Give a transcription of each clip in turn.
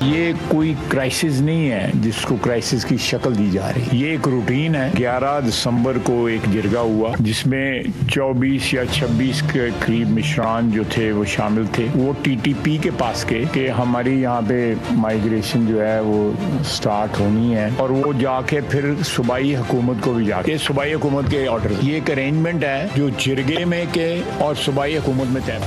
ये कोई क्राइसिस नहीं है जिसको क्राइसिस की शक्ल दी जा रही। ये एक रूटीन है। 11 दिसंबर को एक जिरगा हुआ जिसमें 24 या 26 के करीब मिश्रान जो थे वो शामिल थे। वो टीटीपी के पास के कि हमारी यहाँ पे माइग्रेशन जो है वो स्टार्ट होनी है, और वो जाके फिर सूबाई हुकूमत को भी जाके सूबाई हुकूमत के ऑर्डर, ये एक अरेंजमेंट है जो जिरगे में के और सूबाई हुकूमत में तय।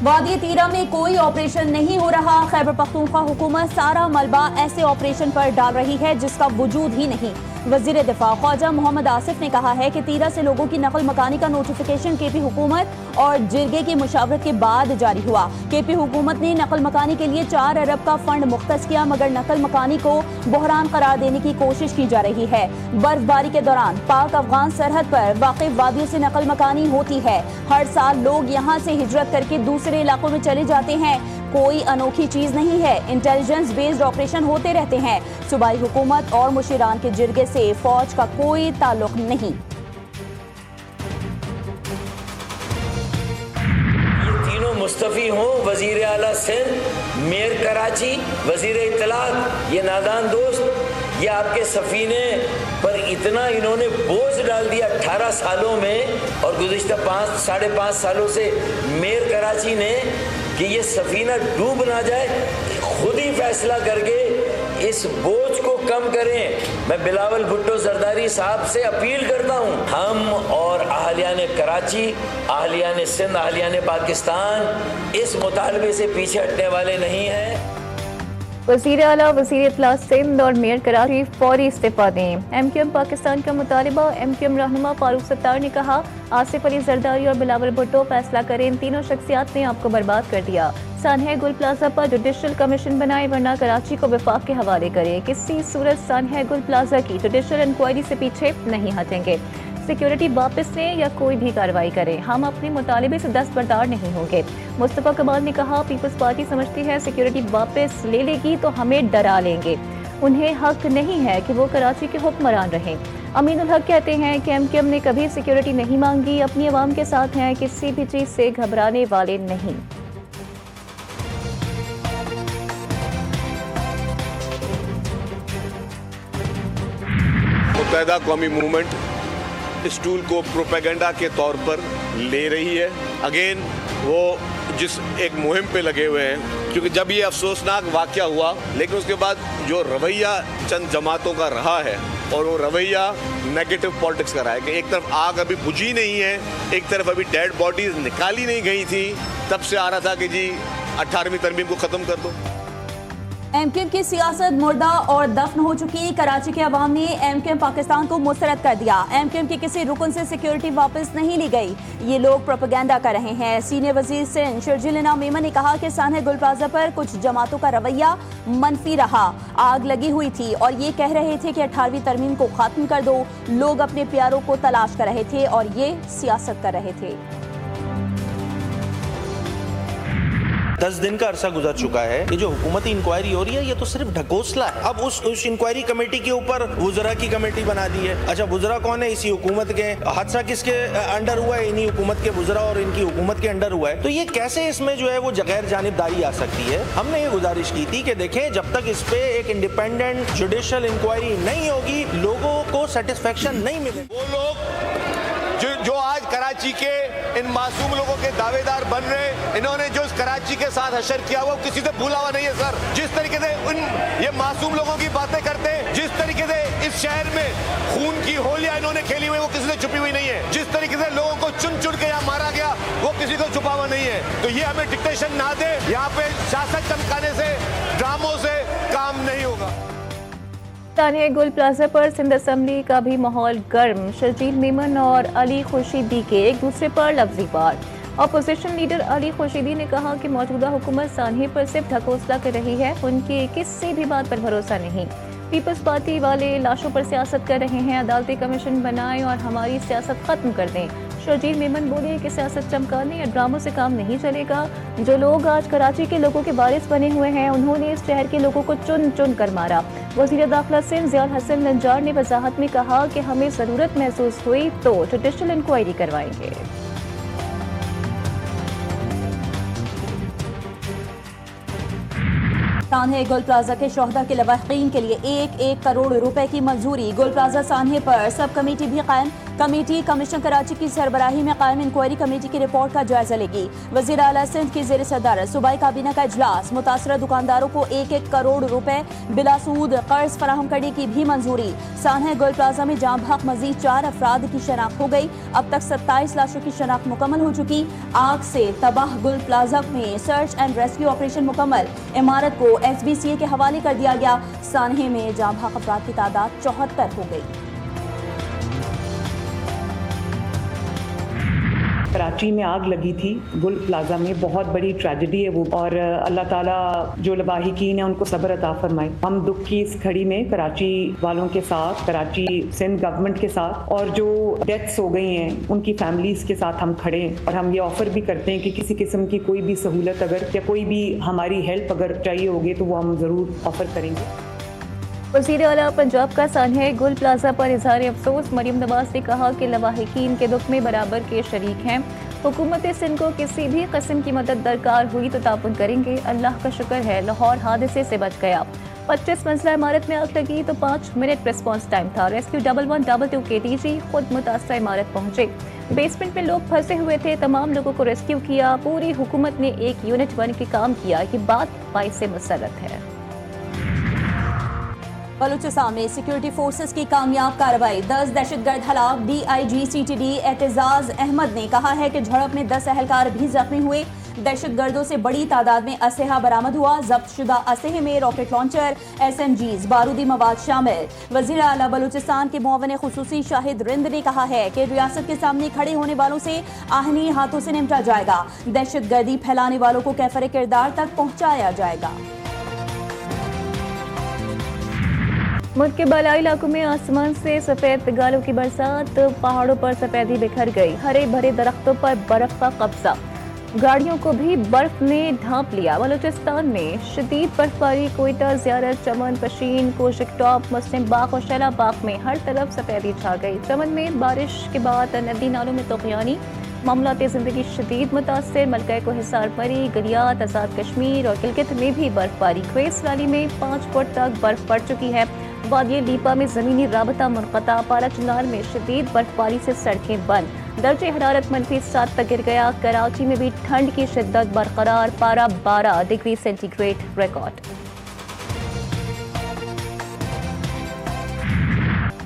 वादी तीरा में कोई ऑपरेशन नहीं हो रहा। खैबर पख्तूनख्वा हुकूमत सारा मलबा ऐसे ऑपरेशन पर डाल रही है जिसका वजूद ही नहीं। वजीर दिफा ख्वाजा मोहम्मद आसिफ ने कहा है कि तीरा से लोगों की नकल मकानी का नोटिफिकेशन केपी हुकूमत और जिरगे की मुशावरत के बाद जारी हुआ। केपी हुकूमत ने नकल मकानी के लिए 4 अरब का फंड मुख्तस किया, मगर नकल मकानी को बहरान करार देने की कोशिश की जा रही है। बर्फबारी के दौरान पाक अफगान सरहद पर वाक़िफ वादियों से नकल मकानी होती है। हर साल लोग यहाँ से हिजरत करके दूसरे इलाकों में चले जाते हैं। कोई अनोखी चीज नहीं है। इंटेलिजेंस बेस्ड ऑपरेशन होते रहते हैं। सूबाई हुकूमत और मुशीरान के जिरगे से फौज का कोई ताल्लुक नहीं। ये तीनों मुस्तफी हों, वजीर आला सिंध, मेयर कराची, वजीर इत्तलात, ये नादान दोस्त, ये आपके सफीने पर इतना इन्होंने बोझ डाल दिया 18 सालों में, और गुज़िश्ता 5-5.5 सालों से मेयर कराची ने कि ये सफीना डूब ना जाए, खुद ही फैसला करके इस बोझ को कम करें। मैं बिलावल भुट्टो जरदारी साहब से अपील करता हूँ, हम और अहलियान कराची, अहलियान सिंध, अहलियान पाकिस्तान इस मुतालबे से पीछे हटने वाले नहीं हैं। वज़ीर आला, वज़ीर इत्तला सिंध और मेयर कराची फौरी इस्तीफा दें। MQM पाकिस्तान का मुतालिबा। MQM रहनुमा फारूक सत्तार ने कहा, आसिफ अली जरदारी और बिलावल भुट्टो फैसला करें। इन तीनों शख्सियात ने आपको बर्बाद कर दिया। सानहा गुल प्लाजा पर जुडिशल कमीशन बनाए, वरना कराची को वफाक के हवाले करें। किसी सूरत सानहा गुल प्लाजा की जुडिशल इंक्वायरी से पीछे नहीं हटेंगे। सिक्योरिटी वापस लें या कोई भी कार्रवाई करें, हम अपने मुतालिबे से दस्तबरदार नहीं होंगे। मुस्तफा कमाल ने कहा, पीपल्स पार्टी समझती है सिक्योरिटी वापस ले लेगी तो हमें डरा लेंगे। उन्हें हक नहीं है कि वो कराची के हुक्मरान रहें। अमीनुल हक कहते हैं कि MQM ने कभी सिक्योरिटी नहीं मांगी, अपनी आवाम के साथ हैं, किसी भी चीज से घबराने वाले नहीं। मुत्तहिदा कौमी मूवमेंट इस टूल को प्रोपेगेंडा के तौर पर ले रही है। अगेन वो जिस एक मुहिम पे लगे हुए हैं, क्योंकि जब ये अफसोसनाक वाक़या हुआ, लेकिन उसके बाद जो रवैया चंद जमातों का रहा है, और वो रवैया नेगेटिव पॉलिटिक्स का रहा है कि एक तरफ आग अभी बुझी नहीं है, एक तरफ अभी डेड बॉडीज निकाली नहीं गई थी, तब से आ रहा था कि जी 18वीं तरमीम को ख़त्म कर दो। MQM की सियासत मुर्दा और दफन हो चुकी। कराची के अवाम ने MQM पाकिस्तान को मुस्तरद कर दिया। MQM के किसी रुकन से सिक्योरिटी वापस नहीं ली गई। ये लोग प्रोपेगेंडा कर रहे हैं। सीनियर वजीर सिंध शर्जील इनाम मेमन ने कहा कि सानहा गुल प्लाजा पर कुछ जमातों का रवैया मनफी रहा। आग लगी हुई थी और ये कह रहे थे कि 18वीं तरमीम को खत्म कर दो। लोग अपने प्यारों को तलाश कर रहे थे और ये सियासत कर रहे थे। 10 दिन का अरसा गुजर चुका है। ये जो हुकूमती इंक्वायरी हो रही है, ये तो सिर्फ ढकोसला है। अब उस इंक्वायरी कमेटी के ऊपर वुज़रा की कमेटी बना दी है। अच्छा, वुज़रा कौन है? इसी हुकूमत के। हादसा किसके अंडर हुआ है? इन्हीं हुकूमत के वुज़रा और इनकी हुकूमत के अंडर हुआ है। तो ये कैसे इसमें जो है वो गैर जानिबदारी आ सकती है? हमने ये गुजारिश की थी कि देखें, जब तक इस पे एक इंडिपेंडेंट जुडिशल इंक्वायरी नहीं होगी, लोगों को सेटिस्फेक्शन नहीं मिलेगा। वो लोग जो आज कराची के इन मासूम लोगों के दावेदार बन रहे, इन्होंने जो इस कराची के साथ हशर किया वो किसी से भूला हुआ नहीं है सर। जिस तरीके से ये मासूम लोगों की बातें करते हैं, जिस तरीके से इस शहर में खून की होलियां इन्होंने खेली हुई, वो किसी से छुपी हुई नहीं है। जिस तरीके से लोगों को चुन चुन के यहाँ मारा गया, वो किसी को छुपा हुआ नहीं है। तो ये हमें डिक्टेशन ना दे। यहाँ पे शासक चमकाने से, ड्रामों से काम नहीं होगा। सानहा गुल प्लाजा पर सिंध असम्बली का भी माहौल गर्म। शर्जील मेमन और अली खुर्शीदी के एक दूसरे पर लफ्जी वार। अपोजिशन लीडर अली खुर्शीदी ने कहा कि मौजूदा हुकूमत सानहे पर सिर्फ ढकोसला कर रही है, उनकी किसी भी बात पर भरोसा नहीं। पीपल्स पार्टी वाले लाशों पर सियासत कर रहे हैं। अदालती कमीशन बनाएं और हमारी सियासत खत्म कर दें। शर्जील मेमन बोले कि सियासत चमकाने या ड्रामों से काम नहीं चलेगा। जो लोग आज कराची के लोगों के वारिस बने हुए हैं, उन्होंने इस शहर के लोगों को चुन चुन कर मारा। वज़ीर दाखिला सिंध ज़ियाउल हसन लंजार ने वजाहत में कहा कि हमें ज़रूरत महसूस हुई तो जुडिशल इंक्वायरी करवाएंगे। सान्हे गुल प्लाजा के शोहदा के लवाहिकीन के लिए 1-1 करोड़ रुपए की मंजूरी। गुल प्लाजा सान्हे पर सब कमेटी भी कायम। कमेटी कमिश्नर कराची की सरबराही में कायम इंक्वायरी कमेटी की रिपोर्ट का जायजा लेगी। वज़ीर आला सिंध की ज़ेर सदारत सूबाई काबीना का इजलास। मुतासरा दुकानदारों को 1-1 करोड़ रुपए बिलासूद कर्ज फराहम करने की भी मंजूरी। सान्हे गुल प्लाजा में जाम हक मजीद 4 अफराद की शनाख्त हो गई। अब तक 27 लाशों की शनाख्त मुकम्मल हो चुकी। आग से तबाह गुल प्लाजा में सर्च एंड रेस्क्यू ऑपरेशन मुकम्मल। इमारत को SBCA के हवाले कर दिया गया। सान्हे में जाम हक अफराद की तादाद 74 हो गई। कराची में आग लगी थी गुल प्लाजा में, बहुत बड़ी ट्रेजेडी है वो, और अल्लाह ताला जो लवाहिकीन है उनको सब्र अता फरमाए। हम दुख की इस घड़ी में कराची वालों के साथ, कराची सिंध गवर्नमेंट के साथ, और जो डेथ्स हो गई हैं उनकी फैमिलीज के साथ हम खड़े हैं। और हम ये ऑफर भी करते हैं कि किसी किस्म की कोई भी सहूलत अगर या कोई भी हमारी हेल्प अगर चाहिए होगी तो वो हम ज़रूर ऑफर करेंगे। वज़ीर आला पंजाब का सान्हे गुल प्लाजा पर इजहार अफसोस। मरीम नवाज ने कहा कि लवाहिकीन के दुख में बराबर के शरीक हैं। हुकूमत सिंध को किसी भी किस्म की मदद दरकार हुई तो ताउन करेंगे। अल्लाह का शुक्र है लाहौर हादसे से बच गया। 25 मंजिला इमारत में आग लगी तो 5 मिनट रिस्पॉन्स टाइम था। रेस्क्यू 1122 KTG खुद मुतासरा इमारत पहुंचे। बेसमेंट में लोग फंसे हुए थे, तमाम लोगों को रेस्क्यू किया। पूरी हुकूमत ने एक यूनिट बन के काम किया। ये बात बाइस मसरत है। बलूचिस्तान में सिक्योरिटी फोर्सेस की कामयाब कार्रवाई। 10 दहशतगर्द हलाक। DIG CTD एतजाज अहमद ने कहा है कि झड़प में 10 एहलकार भी जख्मी हुए। दहशतगर्दों से बड़ी तादाद में असलहा बरामद हुआ। जब्त शुदा असलहे में रॉकेट लॉन्चर, SMGs, बारूदी मवाद शामिल। वज़ीर आला बलूचिस्तान के मुआविन खुसूसी शाहिद रिंद ने कहा है कि रियासत के सामने खड़े होने वालों से आहनी हाथों से निपटा जाएगा। दहशतगर्दी फैलाने वालों को कैफर किरदार तक पहुँचाया जाएगा। मुल्क के बालाई इलाकों में आसमान से सफेद गालों की बरसात। पहाड़ों पर सफेदी बिखर गई। हरे भरे दरख्तों पर बर्फ का कब्जा। गाड़ियों को भी बर्फ ने ढांप लिया। बलूचिस्तान में शदीद बर्फबारी। कोयटा, ज़ियारत, चमन, पशीन, कोशिक टॉप, मुस्लिम बाग और शैला बाग में हर तरफ सफेदी छा गई। चमन में बारिश के बाद नदी नालों में तूफ़ानी। मामलात ज़िंदगी शदीद मुतासर। मलका को हिसार परी, गलियात, आज़ाद कश्मीर और गिलगित में भी बर्फबारी। क्वेस वैली में 5 फुट तक बर्फ पड़ चुकी है। वादी लीपा में ज़मीनी राबता मुनक़ता। पारा चिनार में शदीद बर्फबारी से सड़कें बंद। दर्जे हरारत -7 तक गिर गया। कराची में भी ठंड की शिद्दत बरकरार। पारा 12 डिग्री सेंटीग्रेड रिकॉर्ड।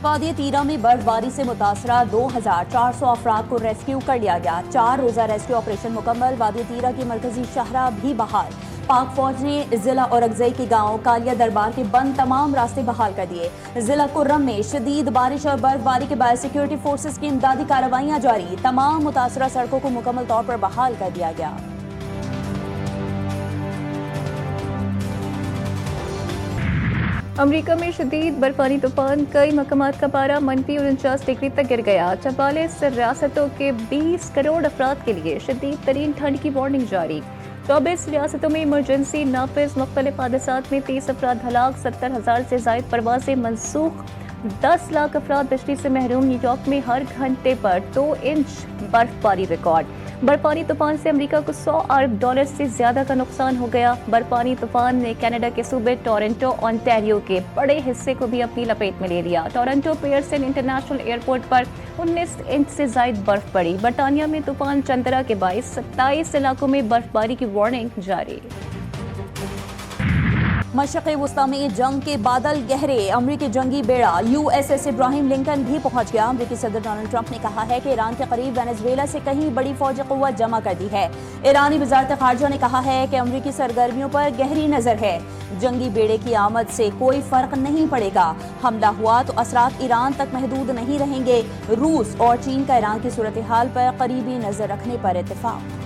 वादी तीरा में बर्फबारी से मुतासरा 2400 अफराद को रेस्क्यू कर लिया गया। 4 रोज़ा रेस्क्यू ऑपरेशन मुकम्मल। वादी तीरा की मरकजी शहरा भी बहाल। पाक फौज ने जिला औरंगज़ई के गांव कालिया दरबार के बंद तमाम रास्ते बहाल कर दिए। जिला कुर्रम में शदीद बारिश और बर्फबारी के बाद सिक्योरिटी फोर्सेस की इमदादी कार्रवाइयां जारी। तमाम मुतासरा सड़कों को मुकम्मल तौर पर बहाल कर दिया गया। अमेरिका में शदीद बर्फानी तूफान। कई मकामात का पारा -49 डिग्री तक गिर गया। 44 रियासतों के 20 करोड़ अफराद के लिए शदीद तरीन ठंड की वार्निंग जारी। 24 रियासतों में इमरजेंसी नाफिज। मुख्तलिफ हादसात में 30 अफराद हलाक। 70,000 से ज़ायद परवाज़ें मनसूख। 10 लाख अफराद बिजली से महरूम। न्यूयॉर्क में हर घंटे पर 2 इंच बर्फबारी रिकॉर्ड। बर्फानी तूफान से अमेरिका को $100 अरब से ज्यादा का नुकसान हो गया। बर्फानी तूफान ने कनाडा के सूबे टोरंटो, ओंटारियो के बड़े हिस्से को भी अपनी लपेट में ले लिया। टोरंटो पियर्सन इंटरनेशनल एयरपोर्ट पर 19 इंच से ज्यादा बर्फ पड़ी। बर्तानिया में तूफान चंद्रा के बायस 27 इलाकों में बर्फबारी की वार्निंग जारी। मशरक़ वुस्ता में जंग के बादल गहरे। अमरीकी जंगी बेड़ा USS इब्राहिम लिंकन भी पहुंच गया। अमरीकी सदर डोनाल्ड ट्रंप ने कहा है कि ईरान के करीब वेनेजुएला से कहीं बड़ी फौजी क़ुव्वत जमा कर दी है। ईरानी वज़ारत ख़ारजा ने कहा है कि अमरीकी सरगर्मियों पर गहरी नज़र है। जंगी बेड़े की आमद से कोई फ़र्क नहीं पड़ेगा। हमला हुआ तो असरात ईरान तक महदूद नहीं रहेंगे। रूस और चीन का ईरान की सूरत हाल पर करीबी नज़र रखने पर इत्तेफाक।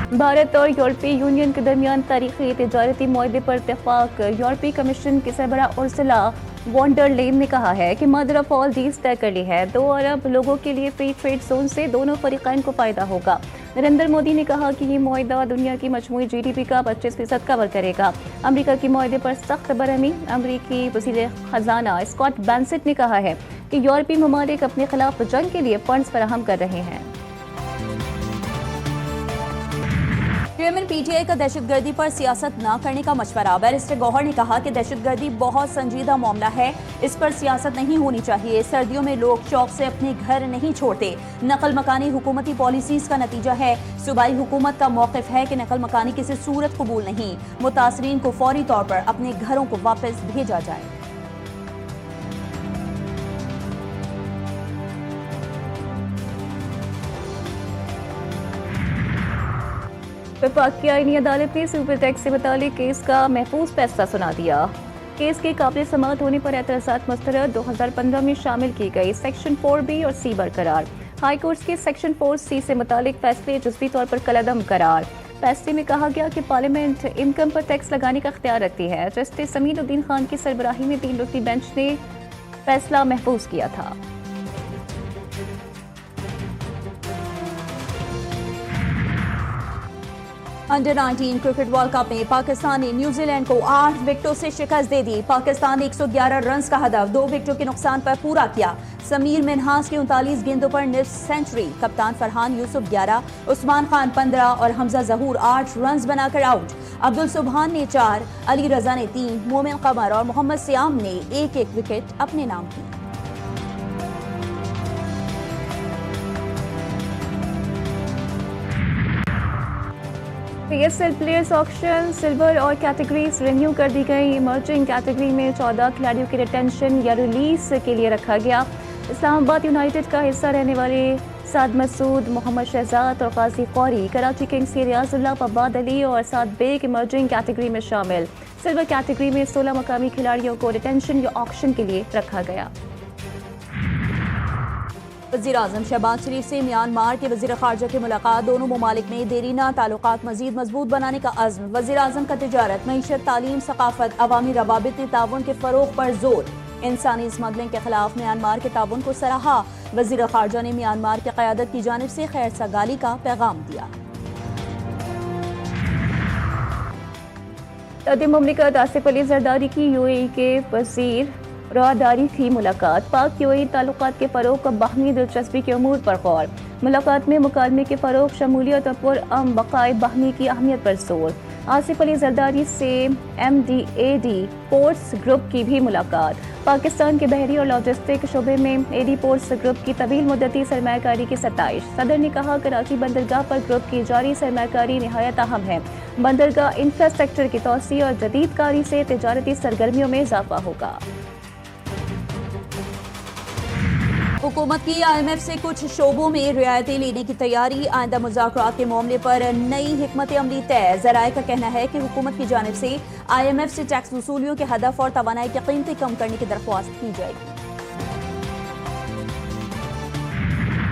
भारत और यूरोपीय यूनियन के दरमियान तारीखी तिजारती मुआहदे पर इत्तेफाक। यूरोपीय कमीशन की सरबरा उर्सुला वॉन डर लेyen ने कहा है कि मदर ऑफ ऑल डील्स तय कर ली है। 2 अरब लोगों के लिए फ्री ट्रेड जोन से दोनों फरीकैन को फायदा होगा। नरेंद्र मोदी ने कहा कि ये मुआहदा दुनिया की मजमूई GDP का 25% कवर करेगा। अमेरिका की मुआहदे पर सख्त बरहमी। अमेरिकी वज़ीर खजाना स्कॉट बेंसेट ने कहा है कि यूरोपीय ममालिक अपने खिलाफ जंग के लिए फंड्स फराहम कर रहे हैं। चेयरमैन पीटीआई का दहशतगर्दी पर सियासत न करने का मशवरा। बैरिस्टर गौहर ने कहा कि दहशतगर्दी बहुत संजीदा मामला है, इस पर सियासत नहीं होनी चाहिए। सर्दियों में लोग चौक से अपने घर नहीं छोड़ते। नकल मकानी हुकूमती पॉलिसीज का नतीजा है। सूबाई हुकूमत का मौक़िफ़ है कि नकल मकानी किसी सूरत कबूल नहीं। मुतासरीन को फौरी तौर पर अपने घरों को वापस भेजा जाए। विफाक की आईनी अदालत ने सुपर टैक्स से मुतालिक केस का महफूज फैसला सुना दिया। केस के काबिल समाअत होने पर एतराज़ात मुस्तरद 2015 में शामिल की गई सेक्शन 4B और C बरकरार। हाई कोर्ट के सेक्शन 4C से मुतालिक फैसले जुज़वी तौर पर कलअदम करार। फैसले में कहा गया कि पार्लियामेंट इनकम पर टैक्स लगाने का इख्तियार रखती है। जस्टिस समीरुद्दीन खान की सरबराही में 3 रुकनी बेंच ने फैसला महफूज किया था। अंडर 19 क्रिकेट वर्ल्ड कप में पाकिस्तान ने न्यूजीलैंड को 8 विकेटों से शिकस्त दे दी। पाकिस्तान ने 111 रन का हदफ 2 विकेटों के नुकसान पर पूरा किया। समीर मिन्हास की 39 गेंदों पर निस्फ सेंचुरी। कप्तान फरहान यूसुफ 11, उस्मान खान 15 और हमजा जहूर 8 रन बनाकर आउट। अब्दुल सुबहान ने 4, अली रजा ने 3, मोमिन कमर और मोहम्मद सियाम ने 1-1 विकेट अपने नाम की। PSL प्लेयर्स ऑक्शन सिल्वर और कैटेगरीज रिन्यू कर दी गई। इमर्जिंग कैटेगरी में 14 खिलाड़ियों की रिटेंशन या रिलीज के लिए रखा गया। इस्लामाबाद यूनाइटेड का हिस्सा रहने वाले साद मसूद, मोहम्मद शहजाद और गाजी कौरी, कराची किंग्स के रियाजुल्लाह, फवाद अली और साद बेग इमर्जिंग कैटेगरी में शामिल। सिल्वर कैटेगरी में 16 मकामी खिलाड़ियों को रिटेंशन या ऑक्शन के लिए रखा गया। वज़ीर-ए-आज़म शहबाज शरीफ से म्यांमार के वज़ीर ख़ारजा की मुलाकात। दोनों ममालिक में देरीना ताल्लुकात मज़ीद मजबूत बनाने का अज़्म। वज़ीर-ए-आज़म का तिजारत, मईशत, तालीम, सकाफत, अवामी रवाबित ने ताउन के फ़रोग़ पर जोर। इंसानी स्मगलिंग के खिलाफ म्यांमार के ताउन को सराहा। वज़ीर ख़ारजा ने म्यांमार की क़यादत की जानिब से खैर सगाली का पैगाम दिया। सदर मुमलिकत आसिफ अली जरदारी की UAE के वज़ीर रवादारी थी मुलाकात। पाक UAE ताल्लुकात के फ़रोग़ का बाहमी दिलचस्पी के अमूर पर गौर। मुलाकात में मुकालमे के फ़रोग़, शमूलियत और पुरअमन बक़ाए बाहमी की अहमियत पर जोर। आसिफ अली जरदारी से MDAD पोर्ट्स ग्रुप की भी मुलाकात। पाकिस्तान के बहरी और लॉजिस्टिक शोबे में AD पोर्ट्स ग्रुप की तवील मुद्दती सरमायाकारी की सताइश। सदर ने कहा कराची बंदरगाह पर ग्रुप की जारी सरमायाकारी निहायत अहम है। बंदरगाह इंफ्रास्ट्रक्चर की तोसी और जदीद कारी से तिजारती सरगर्मियों में इजाफा होगा। हुकूमत की IMF से कुछ शोबों में रियायतें लेने की तैयारी। आइंदा मुज़ाकरात के मामले पर नई हिकमत अमली तय। ज़राए का कहना है कि हुकूमत की जानिब से IMF से टैक्स वसूलियों के हदफ और तवानाई की कीमतें कम करने की दरख्वास्त की जाएगी।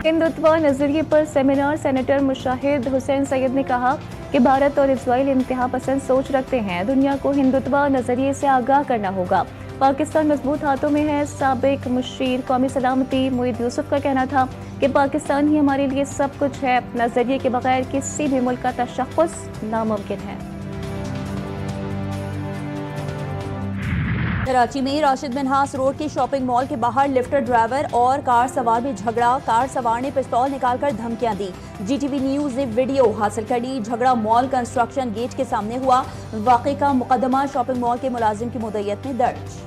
हिंदुत्व नजरिए पर सेमिनार। सेनेटर मुशाहिद हुसैन सैयद ने कहा कि भारत और इजराइल इंतहा पसंद सोच रखते हैं। दुनिया को हिंदुत्व नजरिए से आगाह करना होगा। पाकिस्तान मजबूत हाथों में है। साबिक मुशीर कौमी सलामती मुईद यूसुफ का कहना था कि पाकिस्तान ही हमारे लिए सब कुछ है। नजरिए के बगैर किसी भी मुल्क का तशख्खुस नामुमकिन है। कराची में राशिद मिन्हास रोड के शॉपिंग मॉल के बाहर लिफ्टर ड्राइवर और कार सवार में झगड़ा। कार सवार ने पिस्तौल निकालकर धमकियां दी। GTV न्यूज ने वीडियो हासिल कर ली। झगड़ा मॉल कंस्ट्रक्शन गेट के सामने हुआ। वाक़े का मुकदमा शॉपिंग मॉल के मुलाजिम की मुद्दत में दर्ज।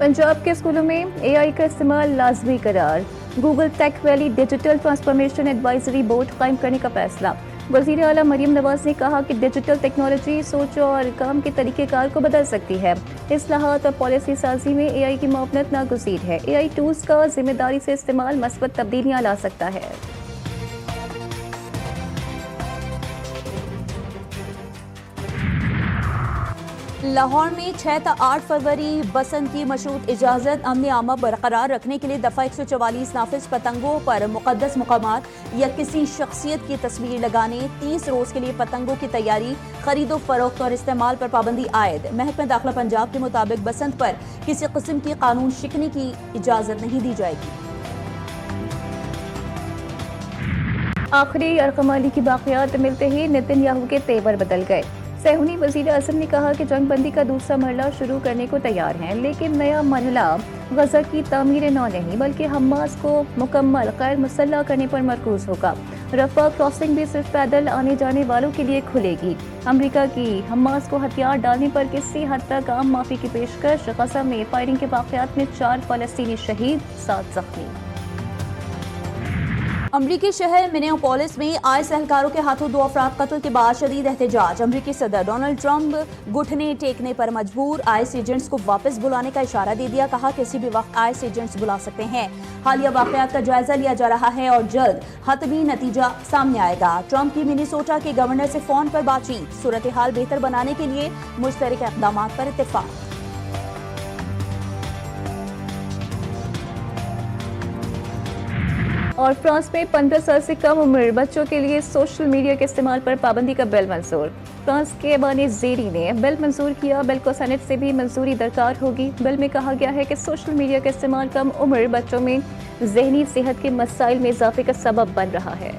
पंजाब के स्कूलों में AI का इस्तेमाल लाजमी करार। Google tech valley digital transformation advisory board कायम करने का फैसला। वज़ीर आला मरियम नवाज ने कहा कि डिजिटल टेक्नोलॉजी सोच और काम के तरीक़ेकार को बदल सकती है। इस्लाहात और पॉलिसी साजी में AI की मुआवनत नागुज़ीर है। AI टूल्स का जिम्मेदारी से इस्तेमाल मस्बत तब्दीलियाँ ला सकता है। लाहौर में 6 से 8 फरवरी बसंत की मशरूत इजाज़त। अमन आमा बरकरार रखने के लिए दफ़ा 144 नाफिज। पतंगों पर मुक़द्दस मकामात या किसी शख्सियत की तस्वीर लगाने। 30 रोज़ के लिए पतंगों की तैयारी, खरीदो फरोख्त और इस्तेमाल पर पाबंदी आयद। महकमा दाखिला पंजाब के मुताबिक बसंत पर किसी किस्म की कानून शिकनी की इजाज़त नहीं दी जाएगी। आखिरी अरकमाली की बाक़ियात मिलते ही नेतन्याहू के तेवर बदल गए। सहूनी वज़ीर आज़म ने कहा कि जंगबंदी का दूसरा मरहला शुरू करने को तैयार हैं, लेकिन नया मरहला गज़ा की तामीर नौ नहीं बल्कि हमास को मुकम्मल गैर मुसल्लह करने पर मरकूज होगा। रफा क्रॉसिंग भी सिर्फ पैदल आने जाने वालों के लिए खुलेगी। अमेरिका की हमास को हथियार डालने पर किसी हद तक आम माफी की पेशकश। गजा में फायरिंग के वाक़यात में 4 फलस्तीनी शहीद, 7 जख्मी। अमरीकी शहर मिनेपोलिस में आईएस एहलकारों के हाथों 2 अफराद कत्ल के बाद शदीद एहतजाज। अमरीकी सदर डोनाल्ड ट्रंप घुटने टेकने पर मजबूर। आईएस एजेंट्स को वापस बुलाने का इशारा दे दिया। कहा किसी भी वक्त आईएस एजेंट्स बुला सकते हैं। हालिया वाकयात का जायजा लिया जा रहा है और जल्द हतमी नतीजा सामने आएगा। ट्रंप की मिनेसोटा के गवर्नर से फोन पर बातचीत। सूरत हाल बेहतर बनाने के लिए मुश्तरक इक़दाम पर इत्तेफाक। और फ्रांस में 15 साल से कम उम्र बच्चों के लिए सोशल मीडिया के इस्तेमाल पर पाबंदी का बिल मंजूर। फ्रांस के ऐवान ज़ेरी ने बिल मंजूर किया। बिल को सेनेट से भी मंजूरी दरकार होगी। बिल में कहा गया है कि सोशल मीडिया का इस्तेमाल कम उम्र बच्चों में ज़हनी सेहत के मसाइल में इजाफे का सबब बन रहा है।